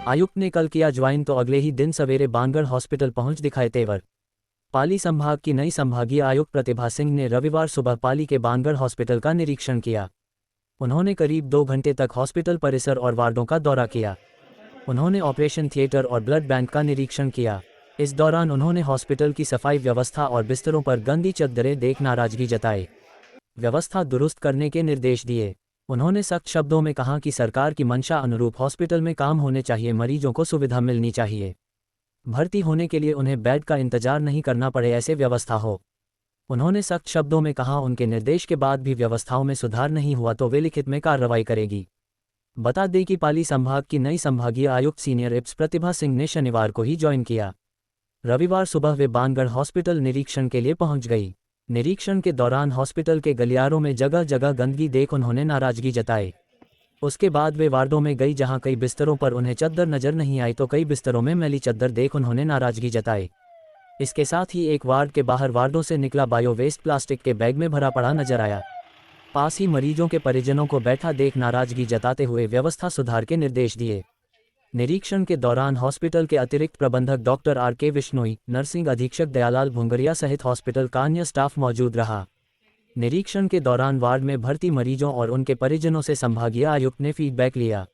आयुक्त ने कल किया ज्वाइन तो अगले ही दिन सवेरे बानगढ़ हॉस्पिटल पहुंच दिखाए तेवर। पाली संभाग की नई संभागीय आयुक्त प्रतिभा सिंह ने रविवार सुबह पाली के बानगढ़ हॉस्पिटल का निरीक्षण किया। उन्होंने करीब 2 घंटे तक हॉस्पिटल परिसर और वार्डों का दौरा किया। उन्होंने ऑपरेशन थिएटर और ब्लड बैंक का निरीक्षण किया। इस दौरान उन्होंने हॉस्पिटल की सफाई व्यवस्था और बिस्तरों पर गंदी चद्दरें देख नाराजगी जताई। व्यवस्था दुरुस्त करने के निर्देश दिए। उन्होंने सख्त शब्दों में कहा कि सरकार की मंशा अनुरूप हॉस्पिटल में काम होने चाहिए, मरीजों को सुविधा मिलनी चाहिए। भर्ती होने के लिए उन्हें बेड का इंतजार नहीं करना पड़े, ऐसे व्यवस्था हो। उन्होंने सख्त शब्दों में कहा उनके निर्देश के बाद भी व्यवस्थाओं में सुधार नहीं हुआ तो वे लिखित में कार्रवाई करेगी। बता दें कि पाली संभाग की नई संभागीय आयुक्त सीनियर एप्स प्रतिभा सिंह ने शनिवार को ही ज्वाइन किया। रविवार सुबह वे बानगढ़ हॉस्पिटल निरीक्षण के लिए पहुंच गई। निरीक्षण के दौरान हॉस्पिटल के गलियारों में जगह जगह गंदगी देख उन्होंने नाराजगी जताई। उसके बाद वे वार्डों में गई जहां कई बिस्तरों पर उन्हें चद्दर नजर नहीं आई तो कई बिस्तरों में मैली चद्दर देख उन्होंने नाराजगी जताई। इसके साथ ही एक वार्ड के बाहर वार्डों से निकला बायो वेस्ट प्लास्टिक के बैग में भरा पड़ा नजर आया। पास ही मरीजों के परिजनों को बैठा देख नाराजगी जताते हुए व्यवस्था सुधार के निर्देश दिए। निरीक्षण के दौरान हॉस्पिटल के अतिरिक्त प्रबंधक डॉक्टर आर.के. विश्नोई, नर्सिंग अधीक्षक दयालाल भुंगरिया सहित हॉस्पिटल का अन्य स्टाफ मौजूद रहा। निरीक्षण के दौरान वार्ड में भर्ती मरीजों और उनके परिजनों से संभागीय आयुक्त ने फीडबैक लिया।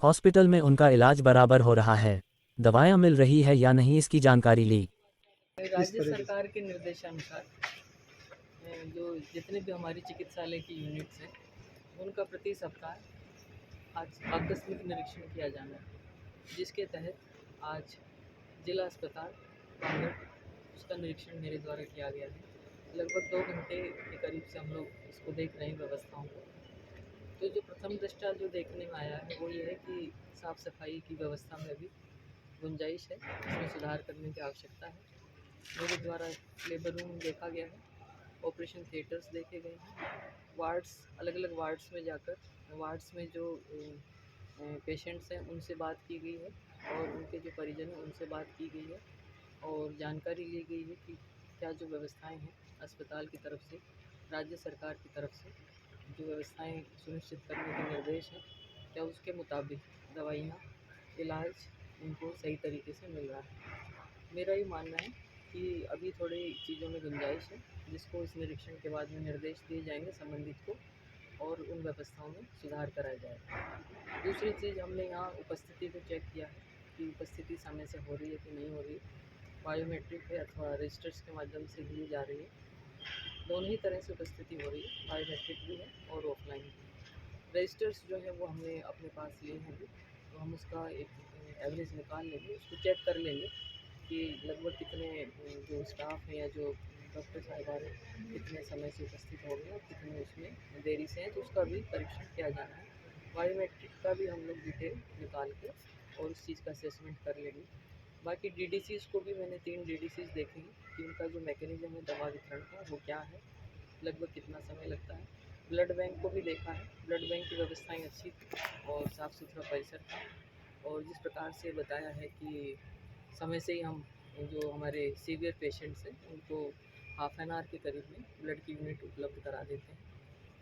हॉस्पिटल में उनका इलाज बराबर हो रहा है, दवाएं मिल रही है या नहीं, इसकी जानकारी ली। राज्य सरकार के निर्देशानुसार जो जितने भी हमारी चिकित्सालय की यूनिट्स हैं उनका प्रति सप्ताह आज आकस्मिक निरीक्षण किया जाना है, जिसके तहत आज जिला अस्पताल बांगड़ उसका निरीक्षण मेरे द्वारा किया गया है। लगभग 2 घंटे के करीब से हम लोग इसको देख रहे हैं व्यवस्थाओं को। तो जो प्रथम दृष्टा जो देखने में आया है वो ये है कि साफ़ सफाई की व्यवस्था में अभी गुंजाइश है, इसमें सुधार करने की आवश्यकता है। मेरे द्वारा लेबर रूम देखा गया है, ऑपरेशन थिएटर्स देखे गए हैं, वार्ड्स अलग अलग वार्ड्स में जाकर वार्ड्स में जो पेशेंट्स हैं उनसे बात की गई है और उनके जो परिजन हैं उनसे बात की गई है और जानकारी ली गई है कि क्या जो व्यवस्थाएं हैं अस्पताल की तरफ से, राज्य सरकार की तरफ से जो व्यवस्थाएं सुनिश्चित करने के निर्देश हैं, क्या उसके मुताबिक दवाइयाँ, इलाज उनको सही तरीके से मिल रहा है। मेरा ये मानना है कि अभी थोड़ी चीज़ों में गुंजाइश है, जिसको इस निरीक्षण के बाद में निर्देश दिए जाएंगे संबंधित को और उन व्यवस्थाओं में सुधार कराया जाएगा। दूसरी चीज़, हमने यहाँ उपस्थिति को चेक किया है कि उपस्थिति समय से हो रही है कि नहीं हो रही है। बायोमेट्रिक है अथवा रजिस्टर्स के माध्यम से ली जा रही है, दोनों ही तरह से उपस्थिति हो रही है, बायोमेट्रिक भी है और ऑफलाइन भी। रजिस्टर्स जो है वो हमने अपने पास लिए हैं अभी, तो हम उसका एक एवरेज निकाल लेंगे, उसको चेक कर लेंगे कि लगभग कितने जो स्टाफ हैं या जो डॉक्टर साहिबान हैं कितने समय से उपस्थित हो गए और कितने उसमें देरी से हैं, तो उसका भी परीक्षण किया जाना है। बायोमेट्रिक का भी हम लोग डिटेल निकाल के और उस चीज़ का असेसमेंट कर लेंगे। बाकी डीडीसीज़ को भी मैंने 3 डीडीसीज़ देखे हैं कि उनका जो मैकेनिज्म है दवा वितरण का वो क्या है, लगभग कितना समय लगता है। ब्लड बैंक को भी देखा है, ब्लड बैंक की व्यवस्थाएँ अच्छी थी और साफ़ सुथरा परिसर था और जिस प्रकार से बताया है कि समय से ही हम जो हमारे सीवियर पेशेंट्स हैं उनको हाफ एन आवर के करीब में ब्लड की यूनिट उपलब्ध करा देते हैं।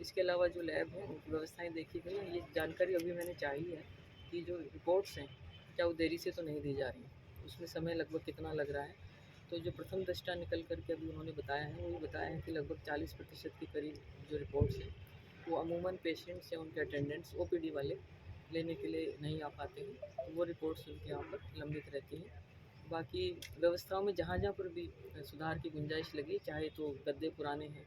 इसके अलावा जो लैब है उनकी व्यवस्थाएं देखी गई हैं। ये जानकारी अभी मैंने चाहिए है कि जो रिपोर्ट्स हैं क्या वो देरी से तो नहीं दी जा रही हैं, उसमें समय लगभग कितना लग रहा है। तो जो प्रथम दृष्टा निकल करके अभी उन्होंने बताया है वो ये बताया है कि लगभग 40% के करीब जो रिपोर्ट्स हैं वो अमूमन पेशेंट्स या उनके अटेंडेंट्स ओपीडी वाले लेने के लिए नहीं आ पाते हैं, तो वो रिपोर्ट्स उनके यहाँ पर लंबित रहती हैं। बाकी व्यवस्थाओं में जहाँ जहाँ पर भी सुधार की गुंजाइश लगी, चाहे तो गद्दे पुराने हैं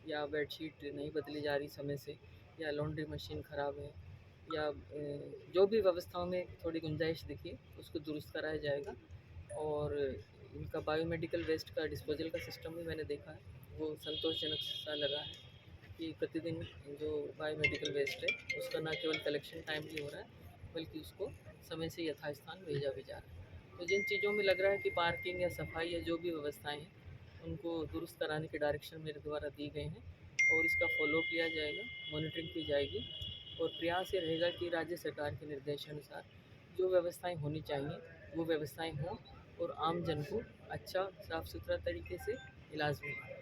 या बेडशीट नहीं बदली जा रही समय से या लॉन्ड्री मशीन ख़राब है या जो भी व्यवस्थाओं में थोड़ी गुंजाइश दिखी उसको दुरुस्त कराया जाएगा। और इनका बायोमेडिकल वेस्ट का डिस्पोजल का सिस्टम भी मैंने देखा है, वो संतोषजनक सा लगा है कि प्रतिदिन जो बायोमेडिकल वेस्ट है उसका न केवल कलेक्शन टाइमली हो रहा है बल्कि उसको समय से यथास्थान भेजा भी जा रहा है। तो जिन चीज़ों में लग रहा है कि पार्किंग या सफाई या जो भी व्यवस्थाएं हैं उनको दुरुस्त कराने के डायरेक्शन मेरे द्वारा दी गए हैं और इसका फॉलो किया जाएगा, मॉनिटरिंग की जाएगी और प्रयास ये रहेगा कि राज्य सरकार के निर्देशानुसार जो व्यवस्थाएं होनी चाहिए वो व्यवस्थाएं हों और आम जन को अच्छा साफ़ सुथरा तरीके से इलाज मिले।